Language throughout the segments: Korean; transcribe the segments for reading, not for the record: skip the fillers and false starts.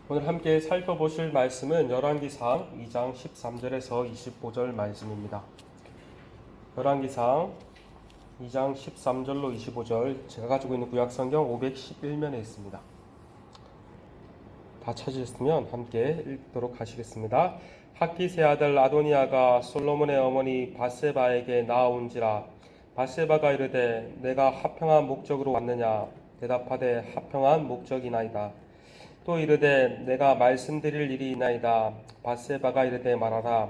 오늘 함께 살펴보실 말씀은 열왕기상 2장 13절에서 25절 말씀입니다. 열왕기상 2장 13절로 25절, 제가 가지고 있는 구약성경 511면에 있습니다. 다 찾으셨으면 함께 읽도록 하시겠습니다. 학기세 아들 아도니아가 솔로몬의 어머니 밧세바에게 나아온지라. 밧세바가 이르되 내가 합평한 목적으로 왔느냐. 대답하되 합평한 목적이나이다. 또 이르되 내가 말씀드릴 일이 있나이다. 밧세바가 이르되 말하라.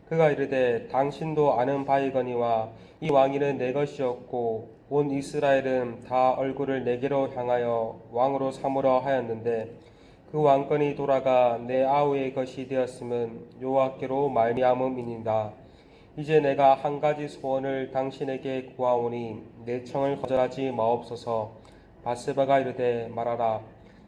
그가 이르되 당신도 아는 바이거니와 이 왕위는 내 것이었고 온 이스라엘은 다 얼굴을 내게로 향하여 왕으로 삼으려 하였는데 그 왕권이 돌아가 내 아우의 것이 되었음은 여호와께로 말미암음이니이다. 이제 내가 한 가지 소원을 당신에게 구하오니 내 청을 거절하지 마옵소서. 밧세바가 이르되 말하라.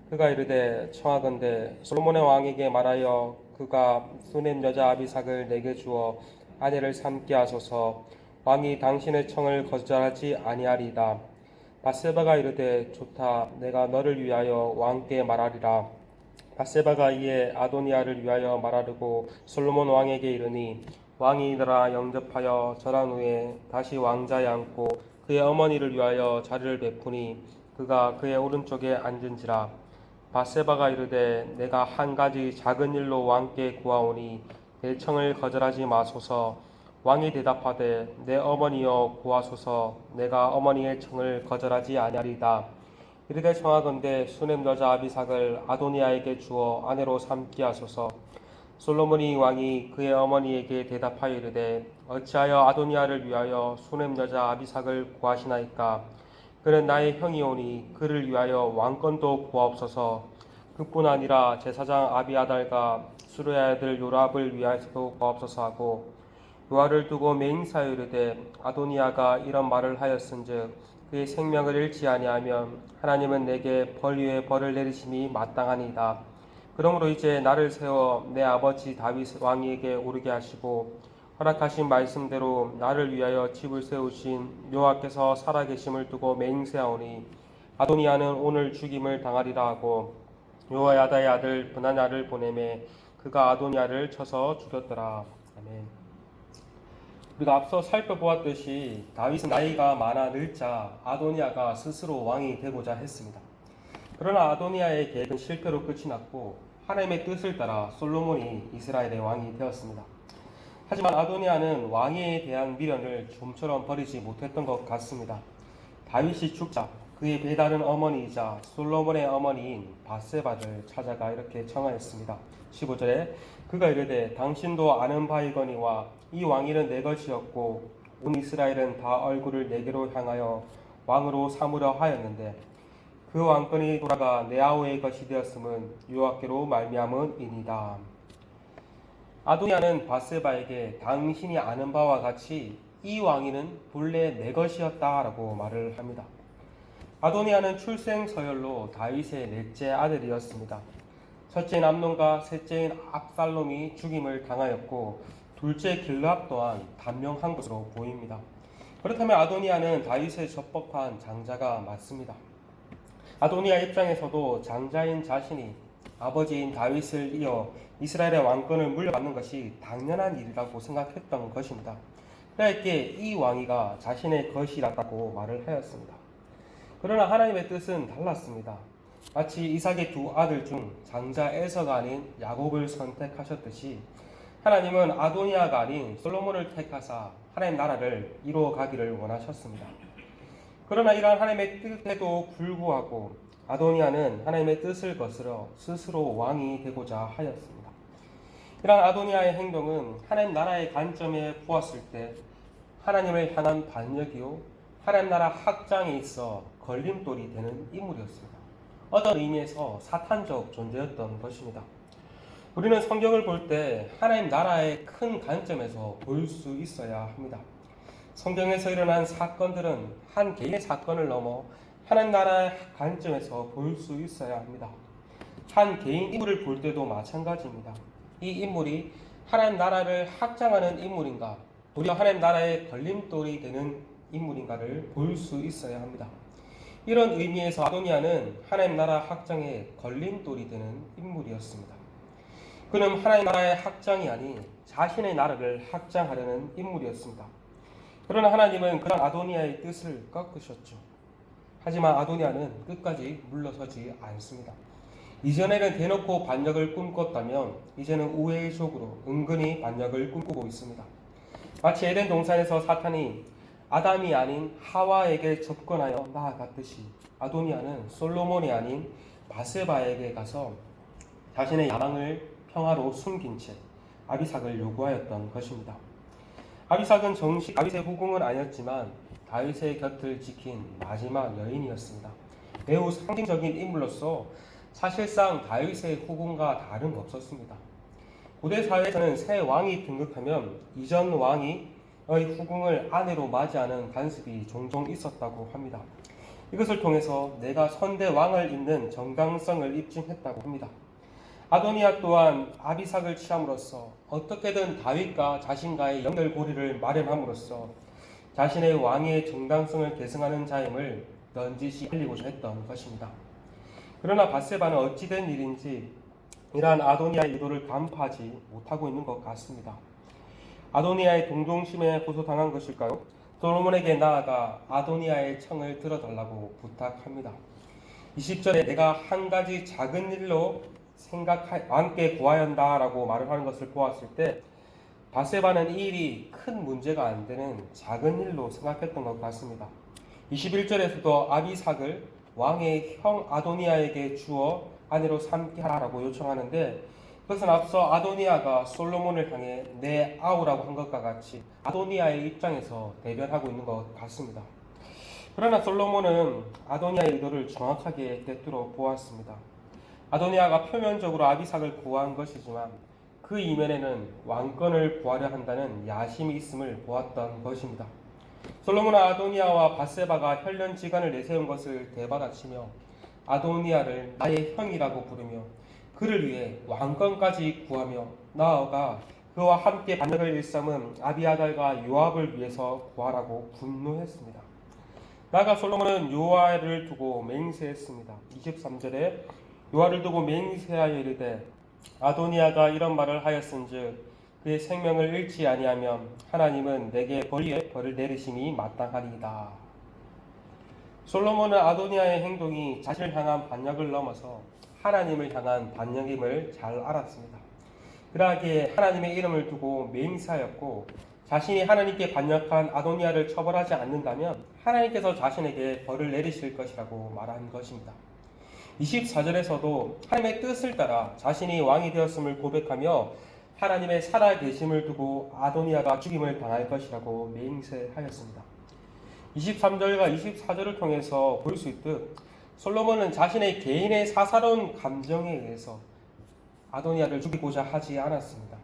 그가 이르되 청하건대 솔로몬의 왕에게 말하여 그가 수넴 여자 아비삭을 내게 주어 아내를 삼게 하소서. 왕이 당신의 청을 거절하지 아니하리이다. 밧세바가 이르되 좋다. 내가 너를 위하여 왕께 말하리라. 밧세바가 이에 아도니아를 위하여 말하려고 솔로몬 왕에게 이르니 왕이 일어나 영접하여 절한 후에 다시 왕자에 앉고 그의 어머니를 위하여 자리를 베푸니 그가 그의 오른쪽에 앉은지라. 밧세바가 이르되 내가 한 가지 작은 일로 왕께 구하오니 내 청을 거절하지 마소서. 왕이 대답하되 내 어머니여 구하소서. 내가 어머니의 청을 거절하지 아니하리이다. 이르되 청하건대 수넴 여자 아비삭을 아도니아에게 주어 아내로 삼게 하소서. 솔로몬이 왕이 그의 어머니에게 대답하여 이르되 어찌하여 아도니아를 위하여 수넴 여자 아비삭을 구하시나이까. 그는 나의 형이오니 그를 위하여 왕권도 구하옵소서. 그뿐 아니라 제사장 아비아달과 수르의 아들 요압을 위하여서도 구하옵소서 하고 요압을 두고 맹세하여 이르되 아도니아가 이런 말을 하였은즉 그의 생명을 잃지 아니하면 하나님은 내게 벌 위에 벌을 내리심이 마땅하니이다. 그러므로 이제 나를 세워 내 아버지 다윗 왕에게 오르게 하시고 허락하신 말씀대로 나를 위하여 집을 세우신 여호와께서 살아계심을 두고 맹세하오니 아도니아는 오늘 죽임을 당하리라 하고 여호야다의 아들 브나냐를 보내매 그가 아도니아를 쳐서 죽였더라. 아멘. 우리가 앞서 살펴보았듯이 다윗은 나이가 많아 늙자 아도니아가 스스로 왕이 되고자 했습니다. 그러나 아도니아의 계획은 실패로 끝이 났고 하나님의 뜻을 따라 솔로몬이 이스라엘의 왕이 되었습니다. 하지만 아도니아는 왕위에 대한 미련을 좀처럼 버리지 못했던 것 같습니다. 다윗이 죽자 그의 배다른 어머니이자 솔로몬의 어머니인 밧세바를 찾아가 이렇게 청하였습니다. 15절에 그가 이르되 당신도 아는 바이거니와 이 왕위는 내 것이었고 온 이스라엘은 다 얼굴을 내게로 향하여 왕으로 삼으려 하였는데 그 왕권이 돌아가 내 아우의 것이 되었음은 여호와께로 말미암음이니이다. 아도니아는 밧세바에게 당신이 아는 바와 같이 이 왕위는 본래 내 것이었다라고 말을 합니다. 아도니아는 출생 서열로 다윗의 넷째 아들이었습니다. 첫째인 암논과 셋째인 압살롬이 죽임을 당하였고 둘째 길르압 또한 단명한 것으로 보입니다. 그렇다면 아도니아는 다윗의 적법한 장자가 맞습니다. 아도니아 입장에서도 장자인 자신이 아버지인 다윗을 이어 이스라엘의 왕권을 물려받는 것이 당연한 일이라고 생각했던 것입니다. 그러기에 이 왕위가 자신의 것이라고 말을 하였습니다. 그러나 하나님의 뜻은 달랐습니다. 마치 이삭의 두 아들 중 장자 에서가 아닌 야곱을 선택하셨듯이 하나님은 아도니아가 아닌 솔로몬을 택하사 하나님 나라를 이루어가기를 원하셨습니다. 그러나 이러한 하나님의 뜻에도 불구하고 아도니아는 하나님의 뜻을 거스러 스스로 왕이 되고자 하였습니다. 이러한 아도니아의 행동은 하나님 나라의 관점에 보았을 때 하나님을 향한 반역이요 하나님 나라 확장에 있어 걸림돌이 되는 인물이었습니다. 어떤 의미에서 사탄적 존재였던 것입니다. 우리는 성경을 볼 때 하나님 나라의 큰 관점에서 볼 수 있어야 합니다. 성경에서 일어난 사건들은 한 개인의 사건을 넘어 하나님 나라의 관점에서 볼 수 있어야 합니다. 한 개인 인물을 볼 때도 마찬가지입니다. 이 인물이 하나님 나라를 확장하는 인물인가, 도리어 하나님 나라의 걸림돌이 되는 인물인가를 볼 수 있어야 합니다. 이런 의미에서 아도니아는 하나님 나라 확장에 걸림돌이 되는 인물이었습니다. 그는 하나님 나라의 확장이 아닌 자신의 나라를 확장하려는 인물이었습니다. 그러나 하나님은 그런 아도니아의 뜻을 꺾으셨죠. 하지만 아도니아는 끝까지 물러서지 않습니다. 이전에는 대놓고 반역을 꿈꿨다면 이제는 우회적으로 은근히 반역을 꿈꾸고 있습니다. 마치 에덴 동산에서 사탄이 아담이 아닌 하와에게 접근하여 나아갔듯이 아도니아는 솔로몬이 아닌 바세바에게 가서 자신의 야망을 평화로 숨긴 채 아비삭을 요구하였던 것입니다. 아비삭은 정식 다윗의 후궁은 아니었지만 다윗의 곁을 지킨 마지막 여인이었습니다. 매우 상징적인 인물로서 사실상 다윗의 후궁과 다름없었습니다. 고대 사회에서는 새 왕이 등극하면 이전 왕의 후궁을 아내로 맞이하는 관습이 종종 있었다고 합니다. 이것을 통해서 내가 선대 왕을 잇는 정당성을 입증했다고 합니다. 아도니아 또한 아비삭을 취함으로써 어떻게든 다윗과 자신과의 연결고리를 마련함으로써 자신의 왕위의 정당성을 계승하는 자임을 넌지시 알리고자 했던 것입니다. 그러나 밧세바는 어찌된 일인지 이러한 아도니아의 의도를 간파하지 못하고 있는 것 같습니다. 아도니아의 동정심에 호소당한 것일까요? 솔로몬에게 나아가 아도니아의 청을 들어달라고 부탁합니다. 20절에 내가 한 가지 작은 일로 왕께 구하연다라고 말을 하는 것을 보았을 때 밧세바는 이 일이 큰 문제가 안 되는 작은 일로 생각했던 것 같습니다. 21절에서도 아비삭을 왕의 형 아도니아에게 주어 아내로 삼게 하라고 요청하는데 그것은 앞서 아도니아가 솔로몬을 향해 내 아우라고 한 것과 같이 아도니아의 입장에서 대변하고 있는 것 같습니다. 그러나 솔로몬은 아도니아의 의도를 정확하게 꿰뚫어 보았습니다. 아도니아가 표면적으로 아비삭을 구한 것이지만 그 이면에는 왕권을 구하려 한다는 야심이 있음을 보았던 것입니다. 솔로몬은 아도니아와 밧세바가 혈연지간을 내세운 것을 대받아치며 아도니아를 나의 형이라고 부르며 그를 위해 왕권까지 구하며 나아가 그와 함께 반역을 일삼은 아비아달과 요압을 위해서 구하라고 분노했습니다. 나아가 솔로몬은 요압을 두고 맹세했습니다. 23절에 요압을 두고 맹세하여 이르되 아도니아가 이런 말을 하였은즉 그의 생명을 잃지 아니하면 하나님은 내게 벌리에 벌을 내리심이 마땅하리이다. 솔로몬은 아도니아의 행동이 자신을 향한 반역을 넘어서 하나님을 향한 반역임을 잘 알았습니다. 그러하기에 하나님의 이름을 두고 맹세하였고 자신이 하나님께 반역한 아도니아를 처벌하지 않는다면 하나님께서 자신에게 벌을 내리실 것이라고 말한 것입니다. 24절에서도 하나님의 뜻을 따라 자신이 왕이 되었음을 고백하며 하나님의 살아계심을 두고 아도니아가 죽임을 당할 것이라고 맹세하였습니다. 23절과 24절을 통해서 볼 수 있듯 솔로몬은 자신의 개인의 사사로운 감정에 의해서 아도니아를 죽이고자 하지 않았습니다.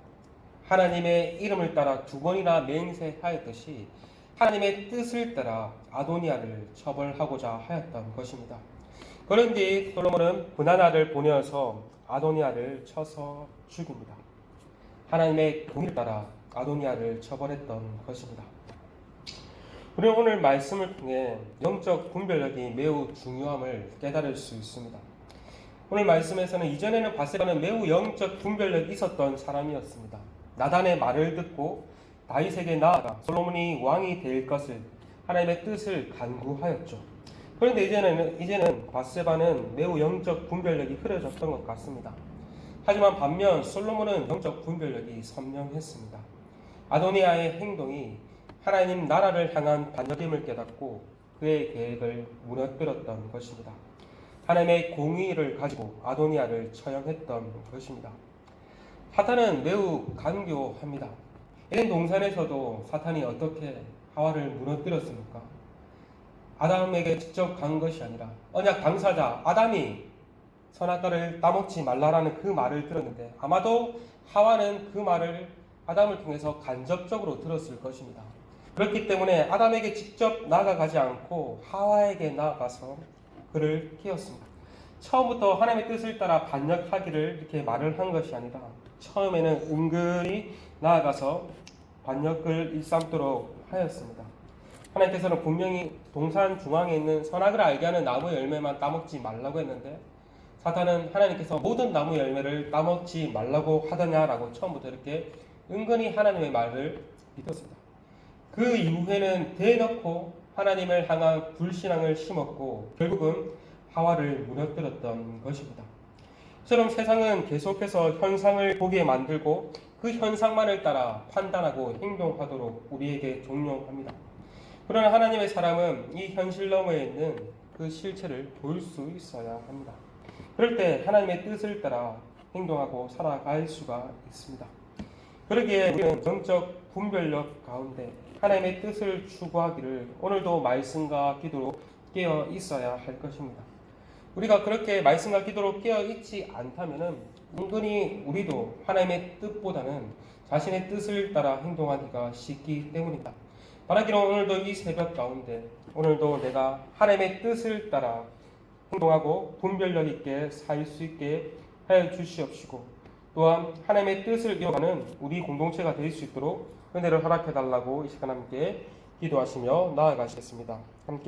하나님의 이름을 따라 두 번이나 맹세하였듯이 하나님의 뜻을 따라 아도니아를 처벌하고자 하였던 것입니다. 그런 뒤 솔로몬은 분하나를 보내어서 아도니아를 쳐서 죽입니다. 하나님의 공의를 따라 아도니아를 처벌했던 것입니다. 우리는 오늘 말씀을 통해 영적 분별력이 매우 중요함을 깨달을 수 있습니다. 오늘 말씀에서는 이전에는 밧세바는 매우 영적 분별력이 있었던 사람이었습니다. 나단의 말을 듣고 다윗에게 나아가 솔로몬이 왕이 될 것을 하나님의 뜻을 간구하였죠. 그런데 이제는 밧세바는 매우 영적 분별력이 흐려졌던 것 같습니다. 하지만 반면 솔로몬은 영적 분별력이 선명했습니다. 아도니아의 행동이 하나님 나라를 향한 반역임을 깨닫고 그의 계획을 무너뜨렸던 것입니다. 하나님의 공의를 가지고 아도니아를 처형했던 것입니다. 사탄은 매우 간교합니다. 에덴 동산에서도 사탄이 어떻게 하와를 무너뜨렸습니까? 아담에게 직접 간 것이 아니라 언약 당사자 아담이 선악과를 따먹지 말라라는 그 말을 들었는데 아마도 하와는 그 말을 아담을 통해서 간접적으로 들었을 것입니다. 그렇기 때문에 아담에게 직접 나아가지 않고 하와에게 나아가서 그를 깨웠습니다. 처음부터 하나님의 뜻을 따라 반역하기를 이렇게 말을 한 것이 아니라 처음에는 은근히 나아가서 반역을 일삼도록 하였습니다. 하나님께서는 분명히 동산 중앙에 있는 선악을 알게 하는 나무 열매만 따먹지 말라고 했는데 사탄은 하나님께서 모든 나무 열매를 따먹지 말라고 하더냐라고 처음부터 이렇게 은근히 하나님의 말을 믿었습니다. 그 이후에는 대놓고 하나님을 향한 불신앙을 심었고 결국은 하와를 무너뜨렸던 것입니다. 처럼 세상은 계속해서 현상을 보게 만들고 그 현상만을 따라 판단하고 행동하도록 우리에게 종용합니다. 그러나 하나님의 사람은 이 현실 너머에 있는 그 실체를 볼 수 있어야 합니다. 그럴 때 하나님의 뜻을 따라 행동하고 살아갈 수가 있습니다. 그러기에 우리는 정적 분별력 가운데 하나님의 뜻을 추구하기를 오늘도 말씀과 기도로 깨어 있어야 할 것입니다. 우리가 그렇게 말씀과 기도로 깨어 있지 않다면 은근히 우리도 하나님의 뜻보다는 자신의 뜻을 따라 행동하기가 쉽기 때문입니다. 바라기로 오늘도 이 새벽 가운데 오늘도 내가 하나님의 뜻을 따라 행동하고 분별력 있게 살 수 있게 해 주시옵시고 또한 하나님의 뜻을 이뤄가는 우리 공동체가 될 수 있도록 은혜를 허락해 달라고 이 시간 함께 기도하시며 나아가시겠습니다. 함께